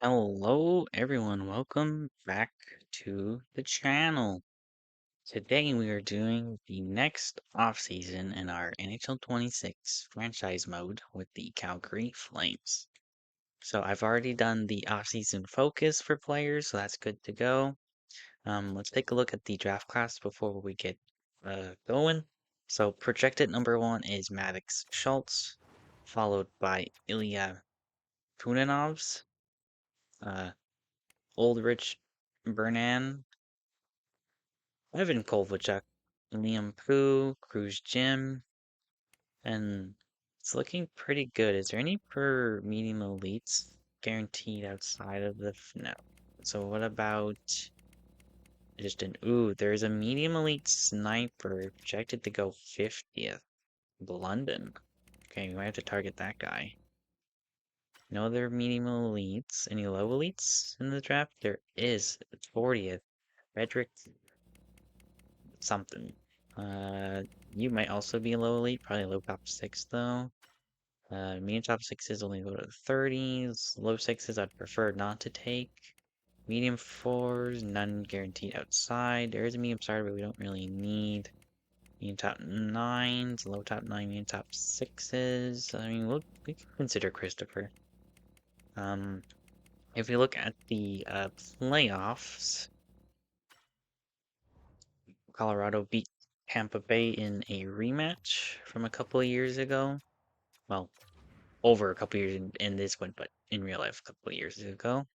Hello everyone, welcome back to the channel. Today we are doing the next offseason in our NHL 26 franchise mode with the Calgary Flames. So I've already done the offseason focus for players, so that's good to go. Let's take a look at the draft class before we get going. So projected number one is Maddox Schultz, followed by Ilya Punanovs. Uh, Oldrich Bernan, Evan Kovalchuk, Liam Poo, Cruz Jim, and it's looking pretty good. Is there any per medium elites guaranteed outside of the no? So what about just an there's a medium elite sniper projected to go 50th. London. Okay, we might have to target that guy. No other medium elites. Any low elites in the draft? There is. It's 40th. Frederick something. You might also be a low elite, probably low top six though. Medium top sixes only go to the 30s. Low sixes I'd prefer not to take. Medium fours, none guaranteed outside. There is a medium starter, but we don't really need. Medium top nines, low top nine, medium top sixes. I mean, we can consider Christopher. If we look at the playoffs, Colorado beat Tampa Bay in a rematch from a couple of years ago. Well, over a couple of years in this one, but in real life, a couple of years ago.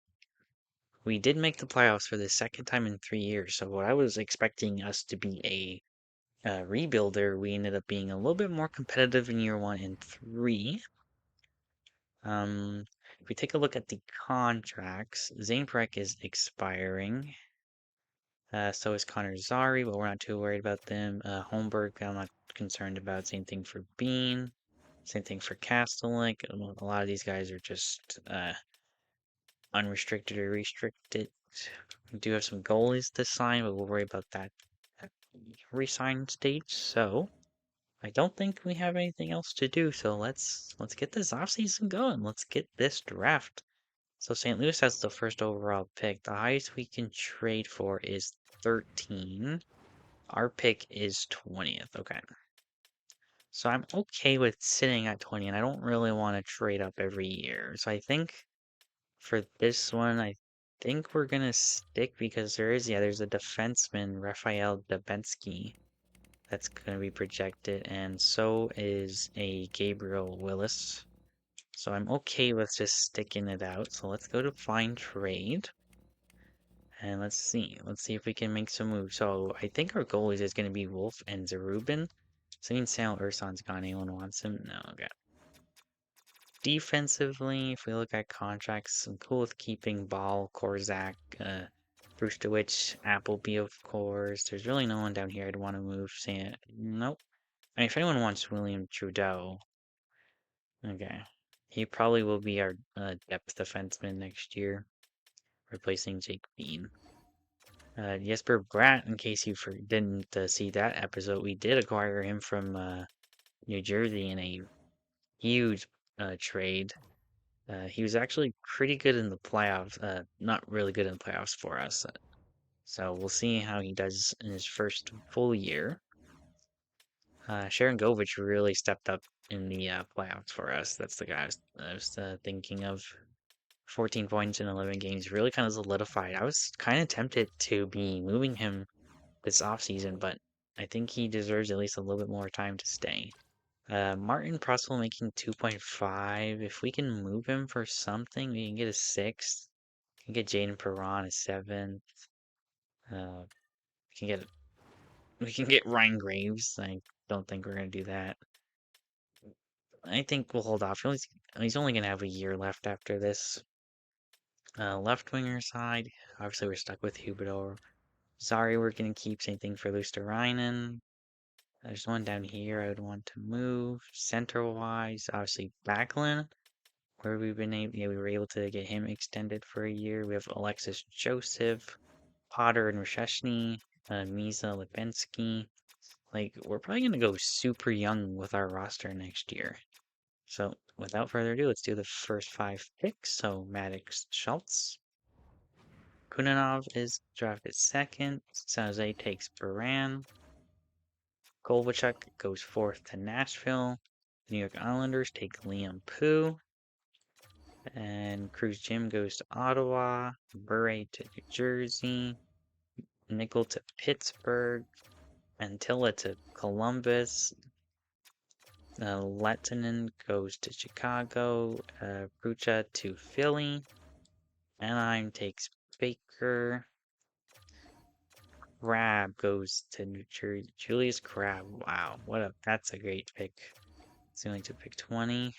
We did make the playoffs for the second time in 3 years. So what I was expecting us to be a rebuilder, we ended up being a little bit more competitive in year one and three. If we take a look at the contracts, Zane Parekh is expiring. So is Connor Zary, but we're not too worried about them. Holmberg, I'm not concerned about. Same thing for Bean. Same thing for Castellick. A lot of these guys are just unrestricted or restricted. We do have some goalies to sign, but we'll worry about that at the re-sign stage. So I don't think we have anything else to do. So let's get this offseason going. Let's get this draft. So St. Louis has the first overall pick. The highest we can trade for is 13. Our pick is 20th. Okay. So I'm okay with sitting at 20, and I don't really want to trade up every year. So I think for this one, I think we're gonna stick because there's a defenseman, Rafael Dabensky, that's gonna be projected, and so is a Gabriel Willis. So I'm okay with just sticking it out. So let's go to find trade. And let's see. Let's see if we can make some moves. So I think our goalies is gonna be Wolf and Zarubin. So means Sal Ursan's gone. Anyone wants him? No, okay. Defensively, if we look at contracts, I'm cool with keeping Ball, Korzak, Bruce DeWitch, Appleby, of course. There's really no one down here I'd want to move. Saying nope. I mean, if anyone wants William Trudeau, okay, he probably will be our depth defenseman next year, replacing Jake Bean. Jesper Bratt, in case you didn't see that episode, we did acquire him from New Jersey in a huge trade. He was actually pretty good in the playoffs. Not really good in the playoffs for us. So we'll see how he does in his first full year. Sharon Govich really stepped up in the playoffs for us. That's the guy I was thinking of. 14 points in 11 games really kind of solidified. I was kind of tempted to be moving him this offseason, but I think he deserves at least a little bit more time to stay. Martin Prussell making 2.5. If we can move him for something, we can get a 6th. We can get Jaden Perron a 7th. Uh, we can get Ryan Graves. I don't think we're gonna do that. I think we'll hold off. He's only gonna have a year left after this. Left winger side, obviously we're stuck with Huberdeau. Zari we're gonna keep. Same thing for Luosterainen. There's one down here I would want to move. Center-wise, obviously Backlund, where we've been able, we were able to get him extended for a year. We have Alexis Joseph, Potter and Rasheshny, Misa Lipinski. Like, we're probably gonna go super young with our roster next year. So without further ado, let's do the first 5 picks. So Maddox Schultz. Kunanov is drafted second. Saze takes Baran. Kovalchuk goes fourth to Nashville. The New York Islanders take Liam Poo. And Cruz Jim goes to Ottawa. Bure to New Jersey. Nickel to Pittsburgh. Antilla to Columbus. Lettinen goes to Chicago. Prucha to Philly. Anaheim takes Baker. Crab goes to New Jersey. Julius Crab. Wow, that's a great pick. It's going to pick 20.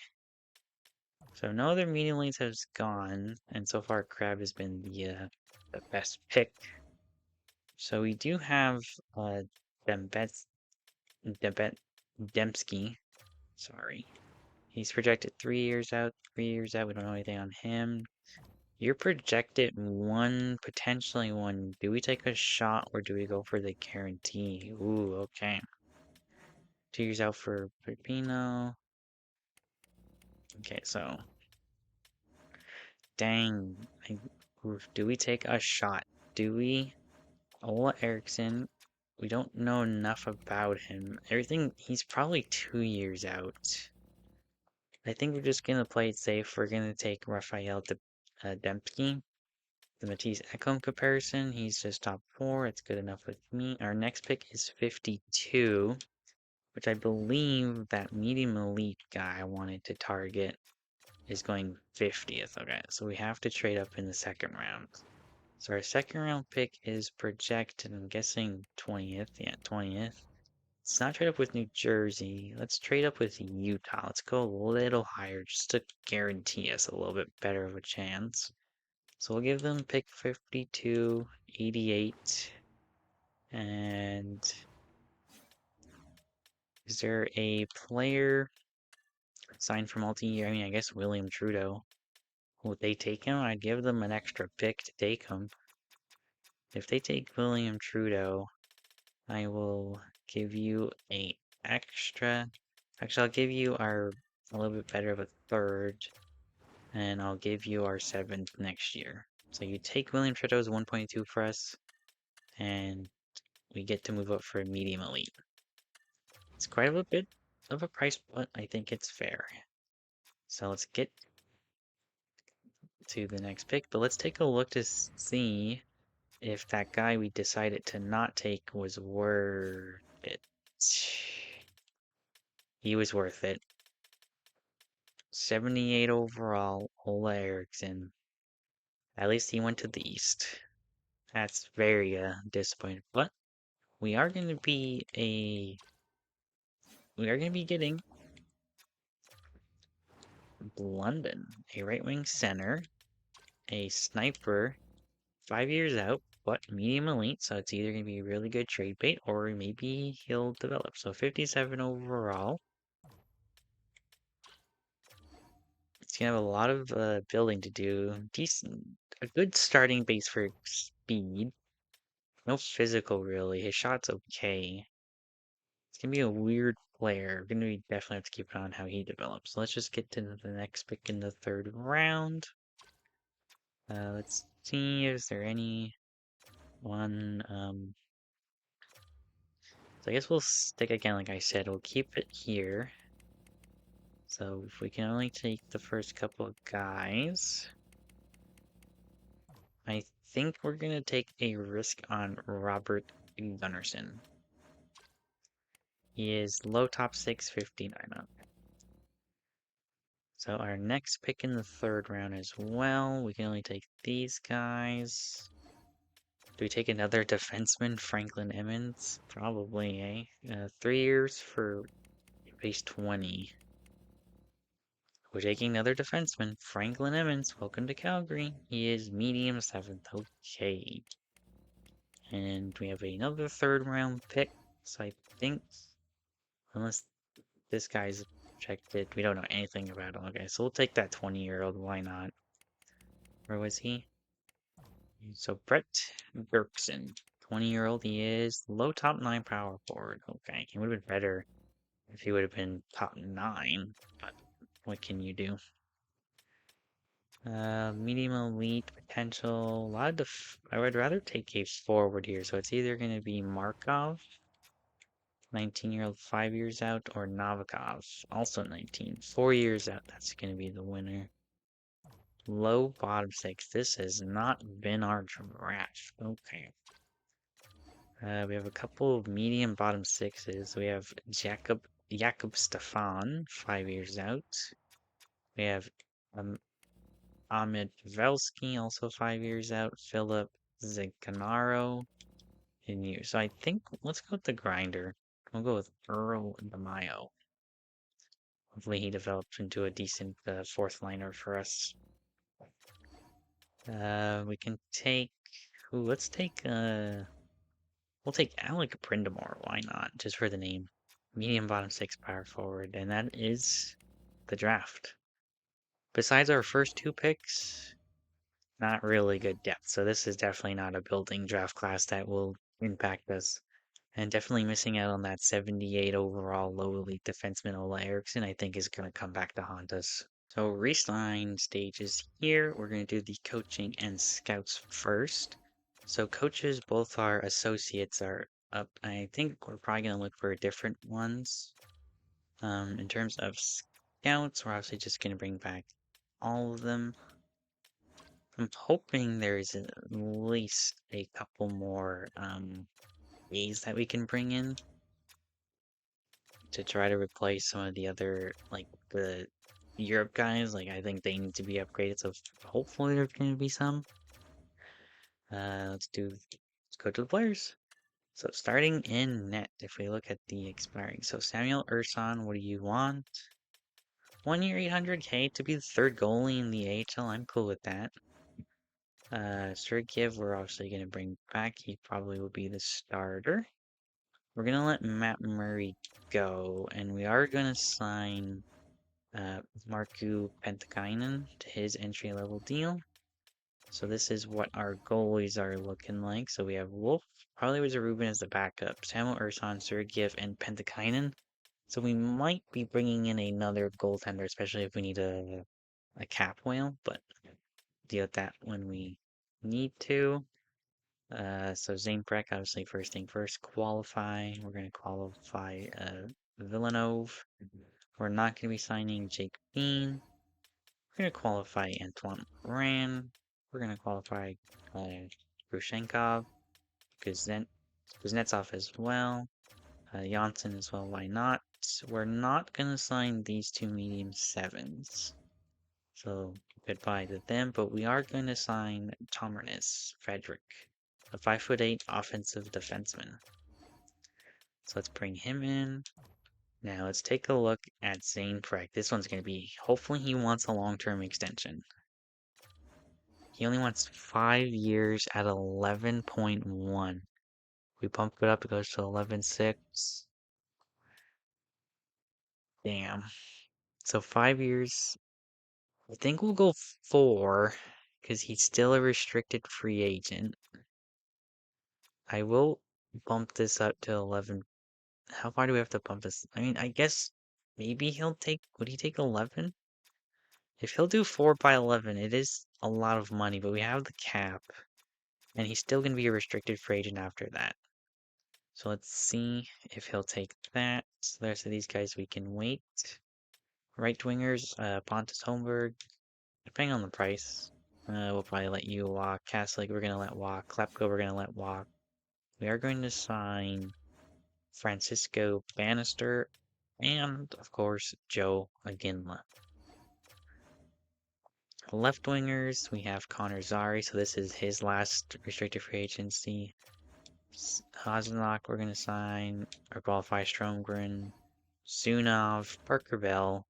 So no other medium lanes has gone, and so far Crab has been the best pick. So we do have Dembski. Sorry. He's projected 3 years out. 3 years out. We don't know anything on him. You're projected 1, potentially 1. Do we take a shot or do we go for the guarantee? Ooh, okay. 2 years out for Pepino. Okay, so. Dang. Do we take a shot? Do we? Ola Eriksson. We don't know enough about him. He's probably 2 years out. I think we're just gonna play it safe. We're gonna take Raphael Dembski. The Matisse Ekholm comparison, he's just top 4. It's good enough with me. Our next pick is 52, which I believe that medium elite guy I wanted to target is going 50th. Okay, so we have to trade up in the second round. So our second round pick is projected, I'm guessing 20th. Yeah, 20th. Let's not trade up with New Jersey. Let's trade up with Utah. Let's go a little higher just to guarantee us a little bit better of a chance. So we'll give them pick 52, 88. And is there a player signed for multi-year? I mean, I guess William Trudeau. Would they take him? I'd give them an extra pick to take him. If they take William Trudeau, I will give you a extra. Actually, I'll give you a little bit better of a third, and I'll give you our 7th next year. So you take William Trudeau's 1.2 for us, and we get to move up for a medium elite. It's quite a bit of a price, but I think it's fair. So let's get to the next pick, but let's take a look to see if that guy we decided to not take was worth it. He was worth it. 78 overall, Ola Eriksson. At least he went to the East. That's very disappointing. But we are going to be getting London, a right wing center, a sniper, 5 years out, but medium elite. So it's either going to be a really good trade bait or maybe he'll develop. So 57 overall. It's gonna have a lot of building to do. A good starting base for speed. No physical really. His shot's okay. It's gonna be a weird player. We're gonna definitely have to keep an eye on how he develops. So let's just get to the next pick in the third round. Let's see, is there any one? So I guess we'll stick again, like I said, we'll keep it here. So if we can only take the first couple of guys. I think we're gonna take a risk on Robert Gunnarsson. He is low top 6, 59. So our next pick in the third round as well. We can only take these guys. Do we take another defenseman, Franklin Emmons? Probably, eh? 3 years for base 20. We're taking another defenseman, Franklin Emmons. Welcome to Calgary. He is medium 7th. Okay. And we have another third round pick. So I think, unless this guy's projected, we don't know anything about him. Okay, so we'll take that 20-year-old. Why not? Where was he? So Brett Berkson, 20-year-old. He is low top 9 power forward. Okay, he would have been better if he would have been top 9. But What can you do? Medium elite potential. A lot of I would rather take a forward here. So it's either going to be Markov, 19-year-old, 5 years out, or Novikov, also 19, 4 years out. That's going to be the winner. Low bottom six. This has not been our draft. Okay. We have a couple of medium bottom sixes. We have Jakob Stefan, 5 years out. We have um, Ahmed Pavelski, also 5 years out. Philip Ziganaro in you. So I think let's go with the grinder. We'll go with Earl DeMaio. Hopefully he develops into a decent fourth liner for us. We can take. Ooh, let's take. We'll take Alec Brindamore. Why not? Just for the name. Medium bottom six power forward, and that is the draft. Besides our first two picks, not really good depth. So this is definitely not a building draft class that will impact us. And definitely missing out on that 78 overall low elite defenseman Ola Eriksson, I think is going to come back to haunt us. So resign stages here. We're going to do the coaching and scouts first. So coaches, both our associates are up. I think we're probably going to look for different ones. In terms of scouts, we're obviously just going to bring back all of them. I'm hoping there's at least a couple more A's that we can bring in to try to replace some of the other, like the Europe guys. Like I think they need to be upgraded, so hopefully there's going to be some. Let's go to the players. So starting in net, if we look at the expiring, so Samuel Urson, what do you want? 1 year, 800K to be the third goalie in the AHL. I'm cool with that. Sergeyev, we're obviously going to bring back. He probably will be the starter. We're going to let Matt Murray go, and we are going to sign Markku Pentikainen to his entry-level deal. So this is what our goalies are looking like. So we have Wolf, probably was a Rubin as the backup, Samuel Urson, Sergeyev, and Pentikainen. So we might be bringing in another goaltender, especially if we need a cap whale, but deal with that when we need to. So Zane Breck, obviously first thing first, qualify. We're going to qualify Villanove. We're not going to be signing Jake Bean. We're going to qualify Antoine Moran. We're going to qualify Grushenkov, Kuznetsov as well, Janssen as well, why not? We're not going to sign these two medium sevens. So goodbye to them, but we are going to sign Tomernis Frederick, a 5'8" offensive defenseman. So let's bring him in. Now let's take a look at Zane Prek. This one's going to be, hopefully he wants a long-term extension. He only wants 5 years at 11.1. We pump it up, it goes to 11.6. Damn. So 5 years. I think we'll go 4 because he's still a restricted free agent. I will bump this up to 11. How far do we have to bump this? I mean, I guess maybe would he take 11? If he'll do 4 by 11, it is a lot of money, but we have the cap. And he's still going to be a restricted free agent after that. So let's see if he'll take that. So the rest of these guys we can wait. Right wingers, Pontus Holmberg, depending on the price, we'll probably let you walk. Kaslik, we're going to let walk. Klepko, we're going to let walk. We are going to sign Francisco Bannister and, of course, Joe Aginla. Left wingers, we have Connor Zari, so this is his last restricted free agency. Hasenlock, we're going to sign or qualify Stromgren, Sunov, Parker Bell,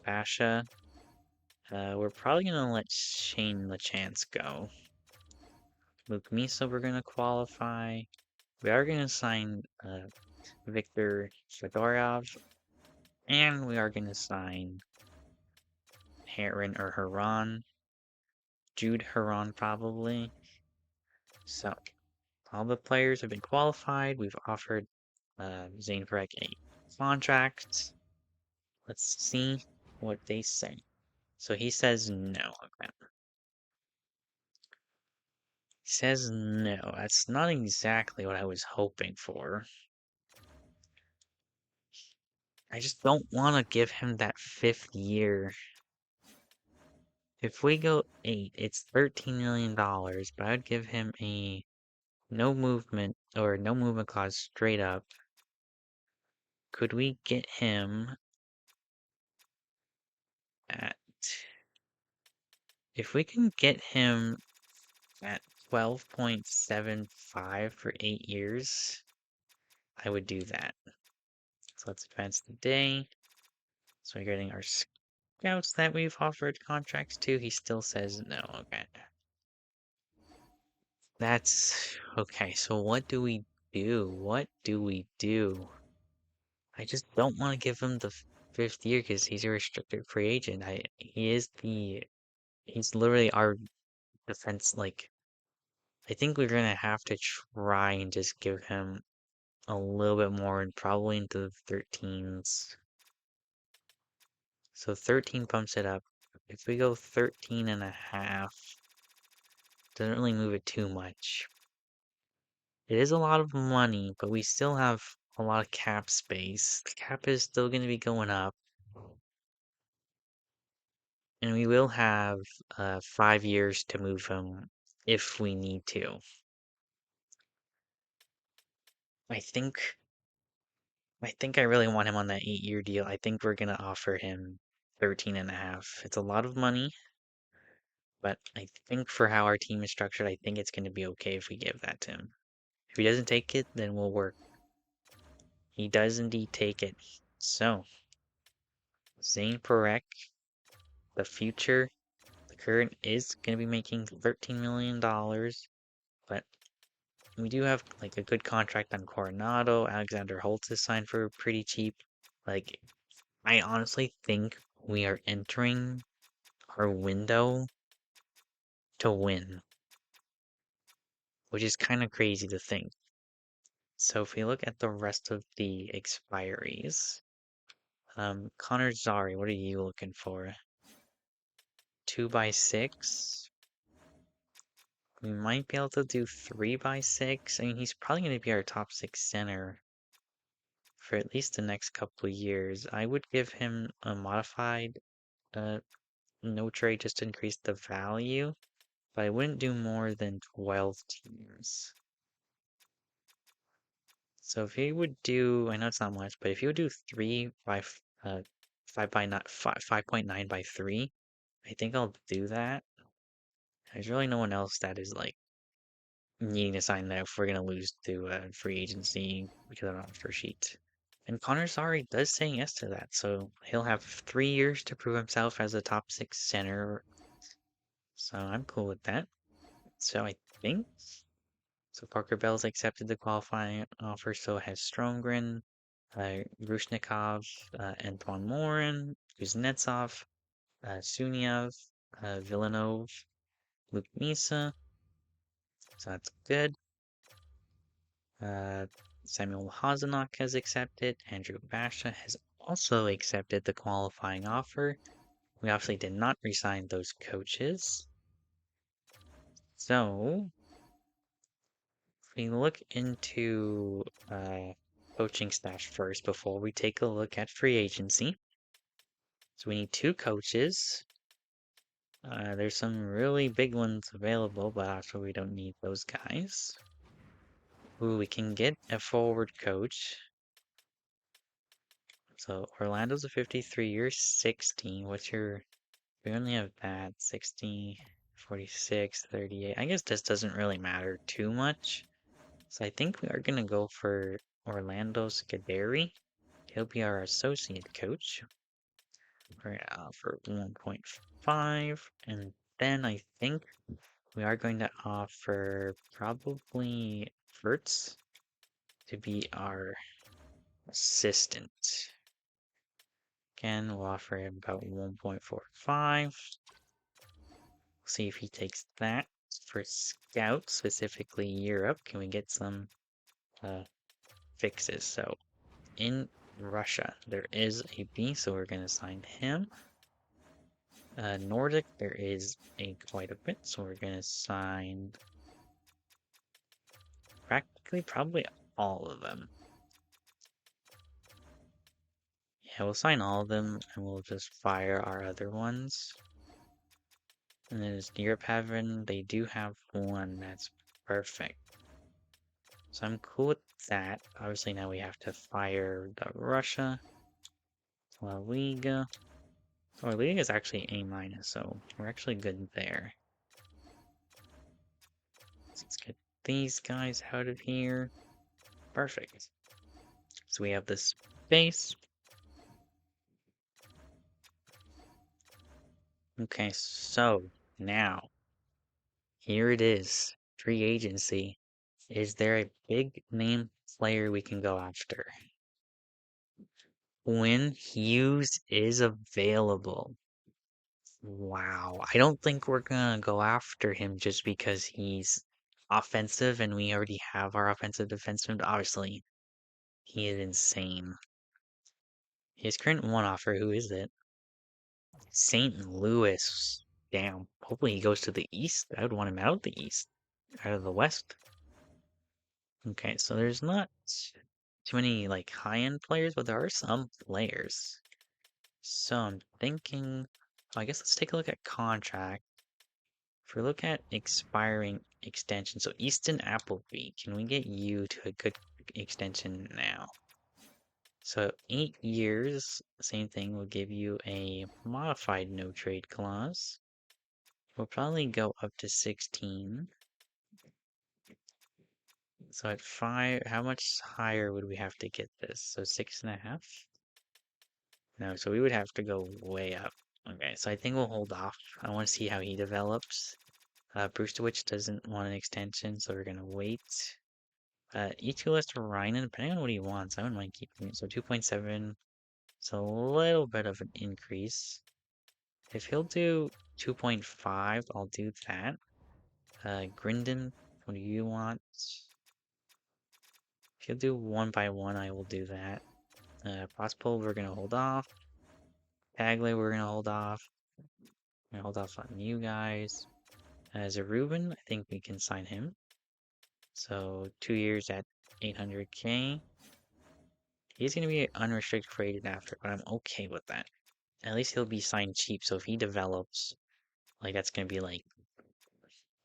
Basha. We're probably going to let Shane LeChance go. Luke Misa, we're going to qualify. We are going to sign Victor Fedorov. And we are going to sign Heron. Jude Heron, probably. So, all the players have been qualified. We've offered Zane Breck a contract. Let's see what they say. So he says no. Okay. He says no. That's not exactly what I was hoping for. I just don't want to give him that 5th year. If we go 8, it's $13 million, but I'd give him a no movement clause straight up. Could we get him at, if we can get him at 12.75 for 8 years, I would do that. So let's advance the day. So we're getting our scouts that we've offered contracts to. He still says no. Okay. That's okay. So what do we do? What do we do? I just don't want to give him the 5th year because he's a restricted free agent. He's literally our defense. Like, I think we're gonna have to try and just give him a little bit more and probably into the 13s. So 13 bumps it up. If we go 13 and a half, doesn't really move it too much. It is a lot of money, but we still have a lot of cap space. The cap is still going to be going up. And we will have 5 years to move him if we need to. I think I really want him on that 8-year deal. I think we're going to offer him 13 and a half. It's a lot of money, but I think for how our team is structured, I think it's going to be okay if we give that to him. If he doesn't take it, then we'll work. He does indeed take it. So, Zane Perek, the future, the current is going to be making $13 million, but we do have like a good contract on Coronado. Alexander Holtz is signed for pretty cheap. Like, I honestly think we are entering our window to win, which is kind of crazy to think. So if we look at the rest of the expiries, Connor Zari, what are you looking for? 2x6. We might be able to do 3x6. I mean, he's probably going to be our top 6 center for at least the next couple of years. I would give him a modified no trade just to increase the value, but I wouldn't do more than 12 teams. So if he would do, I know it's not much, but if he would do 3 by 5 by not 5.9 by 3, I think I'll do that. There's really no one else that is like needing to sign that if we're gonna lose to free agency because of an offer sheet. And Connor Zari does say yes to that, so he'll have 3 years to prove himself as a top 6 center. So I'm cool with that. So I think so. Parker Bell's accepted the qualifying offer, so has Stromgren, Grushnikov, Antoine Morin, Kuznetsov, Suniev, Villanov, Luke Misa. So that's good. Samuel Hazenok has accepted. Andrew Basha has also accepted the qualifying offer. We obviously did not resign those coaches. So, if we look into coaching staff first before we take a look at free agency. So we need 2 coaches. There's some really big ones available, but actually we don't need those guys. Ooh, we can get a forward coach. So Orlando's a 53, you're 60. What's your, we only have that, 60, 46, 38. I guess this doesn't really matter too much. So I think we are going to go for Orlando Scuderi. He'll be our associate coach. We're going to offer 1.5. And then I think we are going to offer probably Furtz to be our assistant. Again, we'll offer him about 1.45. See if he takes that. For Scout, specifically Europe, can we get some fixes? So in Russia. There is a B, so we're going to sign him. Nordic, there is quite a bit, so we're going to sign practically probably all of them. Yeah, we'll sign all of them, and we'll just fire our other ones. And then does Europe have one? They do have one. That's perfect. So I'm cool with that. Obviously now we have to fire the Russia. La Liga. Oh, La Liga is actually A-, so we're actually good there. Let's get these guys out of here. Perfect. So we have this space. Okay, so now here it is. Free agency. Is there a big name player we can go after? When Hughes is available. Wow. I don't think we're gonna go after him just because he's offensive and we already have our offensive defenseman. Obviously, he is insane. His current one offer, who is it? St. Louis. Damn. Hopefully he goes to the East. I would want him out of the East. Out of the West. Okay, so there's not too many like high-end players, but there are some players. So I'm thinking, I guess let's take a look at contract. If we look at expiring extension, so Easton Appleby, can we get you to a good extension now? So 8 years, same thing, will give you a modified no trade clause. We'll probably go up to 16. So at 5, how much higher would we have to get this? So 6.5? No, so we would have to go way up. Okay, so I think we'll hold off. I want to see how he develops. Brewsterwich doesn't want an extension, so we're gonna wait. E2 to Ryan, depending on what he wants, I wouldn't mind keeping it. So 2.7, so a little bit of an increase. If he'll do 2.5, I'll do that. Grindon, what do you want? If he'll do 1 by 1, I will do that. Prospol, we're gonna hold off. Tagley, we're gonna hold off. I'm gonna hold off on you guys. As a Ruben, I think we can sign him. So 2 years at 800K. He's going to be unrestricted rated after, but I'm okay with that. At least he'll be signed cheap, so if he develops, like that's going to be like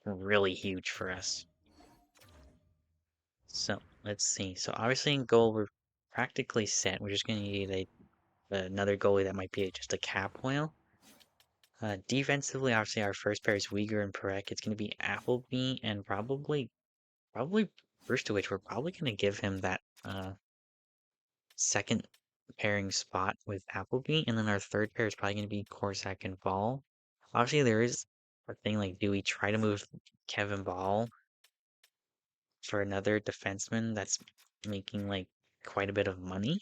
really huge for us. So let's see. So obviously in goal we're practically set. We're just going to need another goalie that might be just a cap whale. Defensively, obviously our first pair is Uyghur and Perek. It's going to be Appleby and probably Brewsterwich. We're probably going to give him that second pairing spot with Appleby, and then our third pair is probably going to be Corsac and Ball. Obviously, there is a thing like, do we try to move Kevin Ball for another defenseman that's making like quite a bit of money?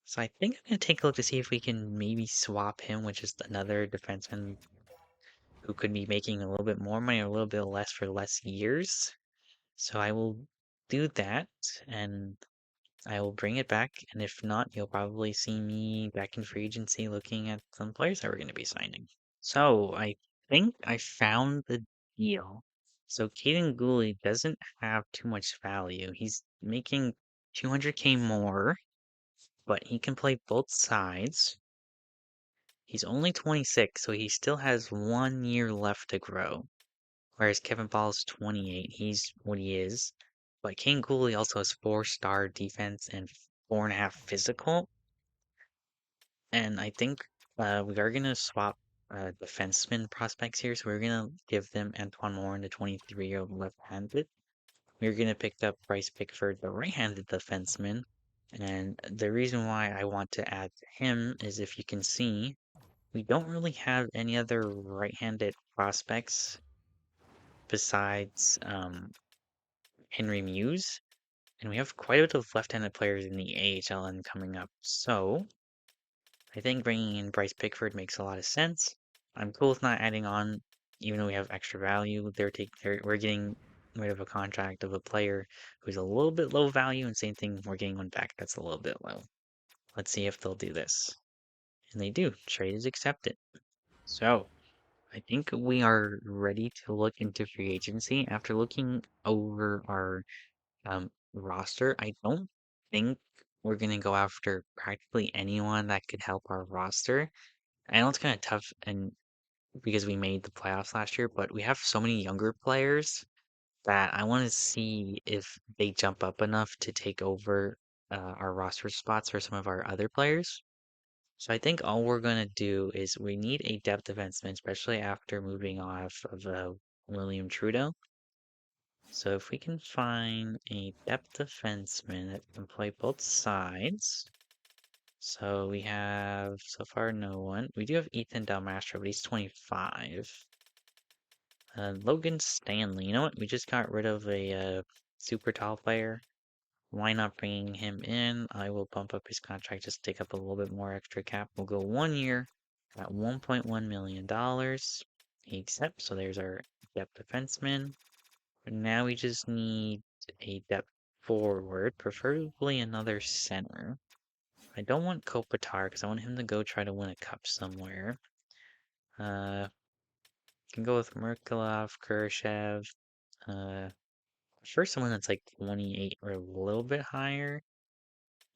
So I think I'm going to take a look to see if we can maybe swap him with just another defenseman who could be making a little bit more money or a little bit less for less years. So I will do that, and I will bring it back, and if not, you'll probably see me back in free agency looking at some players that we're going to be signing. So I think I found the deal. So Caden Gooley doesn't have too much value. He's making 200K more, but he can play both sides. He's only 26, so he still has 1 year left to grow. Whereas Kevin Ball's 28, he's what he is. But Kane Cooley also has 4-star defense and 4.5 physical. And I think we are going to swap defenseman prospects here. So we're going to give them Antoine Morin, the 23-year-old left-handed. We're going to pick up Bryce Pickford, the right-handed defenseman. And the reason why I want to add him is, if you can see, we don't really have any other right-handed prospects besides Henry Muse, and we have quite a bit of left-handed players in the AHL and coming up. So I think bringing in Bryce Pickford makes a lot of sense. I'm cool with not adding on, even though we have extra value. We're getting rid of a contract of a player who's a little bit low value, and same thing, we're getting one back that's a little bit low. Let's see if they'll do this. And they do. Trade is accepted. So I think we are ready to look into free agency. After looking over our roster, I don't think we're gonna go after practically anyone that could help our roster. I know it's kind of tough and because we made the playoffs last year, but we have so many younger players that I want to see if they jump up enough to take over our roster spots for some of our other players. So I think all we're gonna do is we need a depth defenseman, especially after moving off of William Trudeau. So if we can find a depth defenseman that can play both sides. So we have so far no one. We do have Ethan Delmastro, but he's 25. Logan Stanley. You know what? We just got rid of a super tall player. Why not bringing him in? I will bump up his contract, just take up a little bit more extra cap. We'll go 1 year at $1.1 million. He accepts, so there's our depth defenseman. But now we just need a depth forward, preferably another center. I don't want Kopitar because I want him to go try to win a cup somewhere. Can go with Merkulov, Khrushchev. First someone that's like 28 or a little bit higher.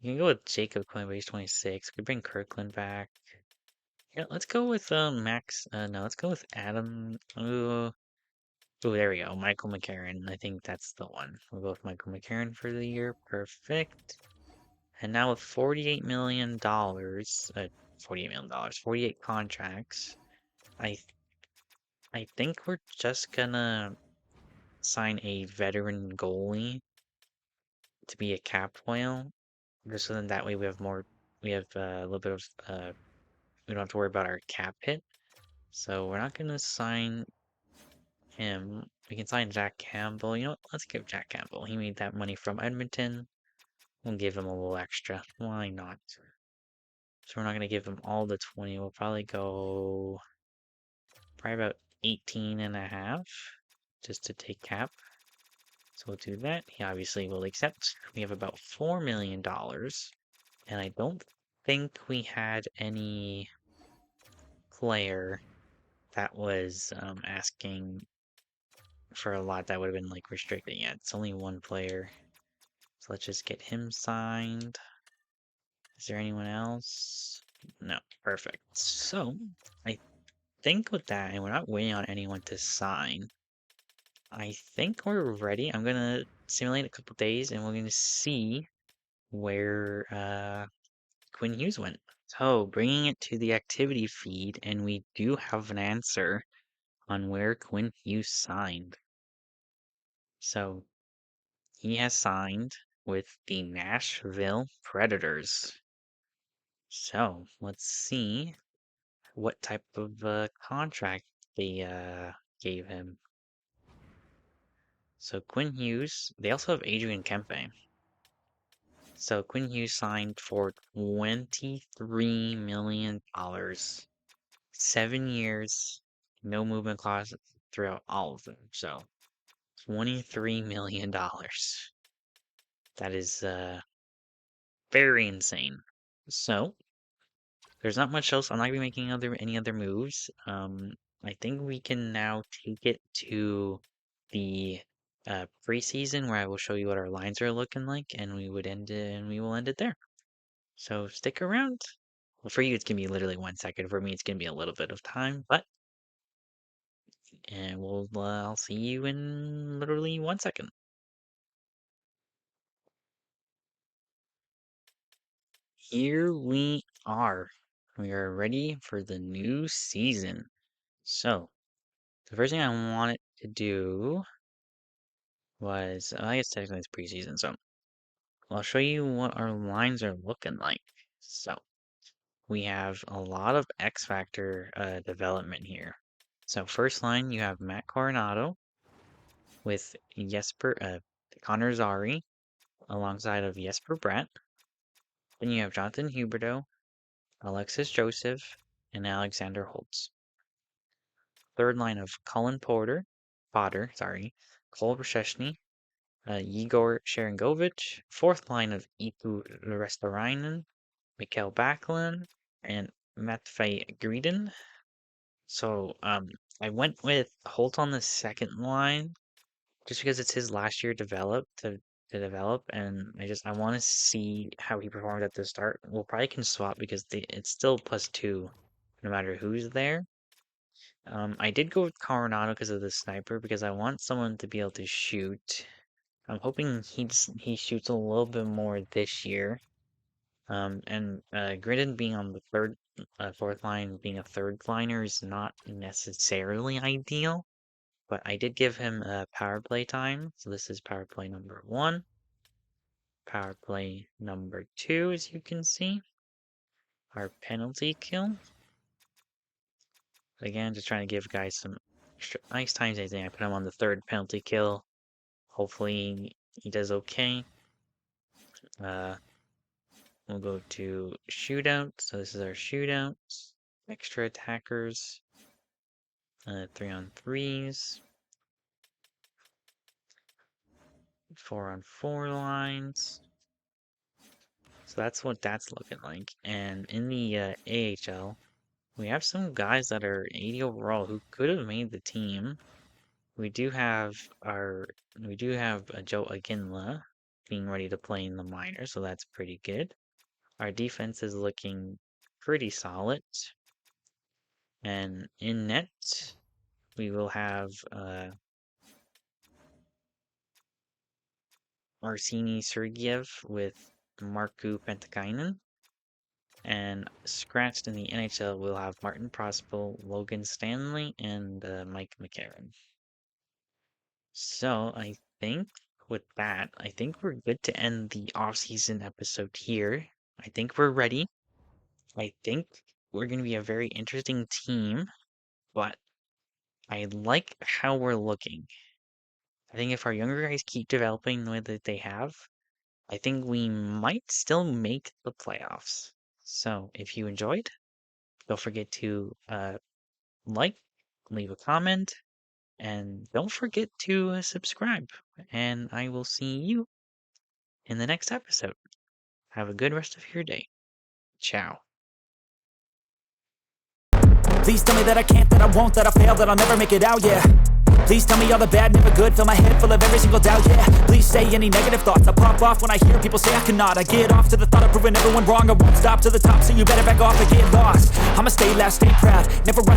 You can go with Jacob Quinn, but he's 26. We bring Kirkland back. Yeah, let's go with Max. No, let's go with Adam. Ooh, there we go. Michael McCarron. I think that's the one. We'll go with Michael McCarron for the year. Perfect. And now with $48 million, $48 million, 48 contracts. I I think we're just gonna sign a veteran goalie to be a cap foil, just so then that way we have more. We have a little bit of we don't have to worry about our cap hit. So we're not gonna sign him. We can sign Jack Campbell. You know what? Let's give Jack Campbell. He made that money from Edmonton. We'll give him a little extra. Why not? So we're not gonna give him all the 20. We'll probably about 18 and a half just to take cap. So we'll do that. He obviously will accept. We have about $4 million. And I don't think we had any player that was asking for a lot that would have been like restricted. Yeah, it's only one player. So let's just get him signed. Is there anyone else? No, perfect. So I think with that, and we're not waiting on anyone to sign, I think we're ready. I'm gonna simulate a couple days and we're gonna see where Quinn Hughes went. So bringing it to the activity feed, and we do have an answer on where Quinn Hughes signed. So he has signed with the Nashville Predators. So let's see what type of contract they gave him. So Quinn Hughes, they also have Adrian Kempe. So Quinn Hughes signed for $23 million, 7 years, no movement clause throughout all of them. So $23 million. That is very insane. So there's not much else. I'm not gonna be making any other moves. I think we can now take it to the preseason where I will show you what our lines are looking like, and we will end it there. So stick around. Well, for you, it's gonna be literally 1 second. For me, it's gonna be a little bit of time, but and I'll see you in literally 1 second. Here we are. We are ready for the new season. So the first thing I wanted to do was, I guess technically it's preseason, so I'll show you what our lines are looking like. So we have a lot of X Factor development here. So first line, you have Matt Coronado with Connor Zary alongside of Jesper Bratt. Then you have Jonathan Huberdeau, Alexis Joseph, and Alexander Holtz. Third line of Potter, Cole Brzezinski, Igor Sharangovich. Fourth line of Ipu Restarainen, Mikael Backlund, and Matvei Greden. So I went with Holt on the second line just because it's his last year to develop, and I want to see how he performed at the start. We'll probably can swap because it's still +2 no matter who's there. I did go with Coronado because of the sniper because I want someone to be able to shoot. I'm hoping he shoots a little bit more this year. And Gridden being on the fourth line, being a third liner is not necessarily ideal. But I did give him power play time. So this is power play number 1. Power play number 2, as you can see. Our penalty kill. Again, just trying to give guys some extra ice times. I think I put him on the 3rd penalty kill. Hopefully he does okay. We'll go to shootout. So this is our shootout. Extra attackers. 3-on-3s. 4-on-4 lines. So that's what that's looking like. And in the AHL, we have some guys that are 80 overall who could have made the team. We do have Joe Aginla being ready to play in the minors, so that's pretty good. Our defense is looking pretty solid. And in net, we will have Arseny Sergeyev with Markku Pentikainen. And scratched in the NHL, we'll have Martin Prospel, Logan Stanley, and Mike McCarron. So I think with that, I think we're good to end the off-season episode here. I think we're ready. I think we're going to be a very interesting team, but I like how we're looking. I think if our younger guys keep developing the way that they have, I think we might still make the playoffs. So if you enjoyed, don't forget to like, leave a comment, and don't forget to subscribe. And I will see you in the next episode. Have a good rest of your day. Ciao. Please tell me that I can't, that I won't, that I fail, that I'll never make it out, yeah. Please tell me all the bad, never good, fill my head full of every single doubt, yeah. Please say any negative thoughts, I pop off when I hear people say I cannot. I get off to the thought of proving everyone wrong, I won't stop to the top, so you better back off and get lost. I'ma stay loud, stay proud, never run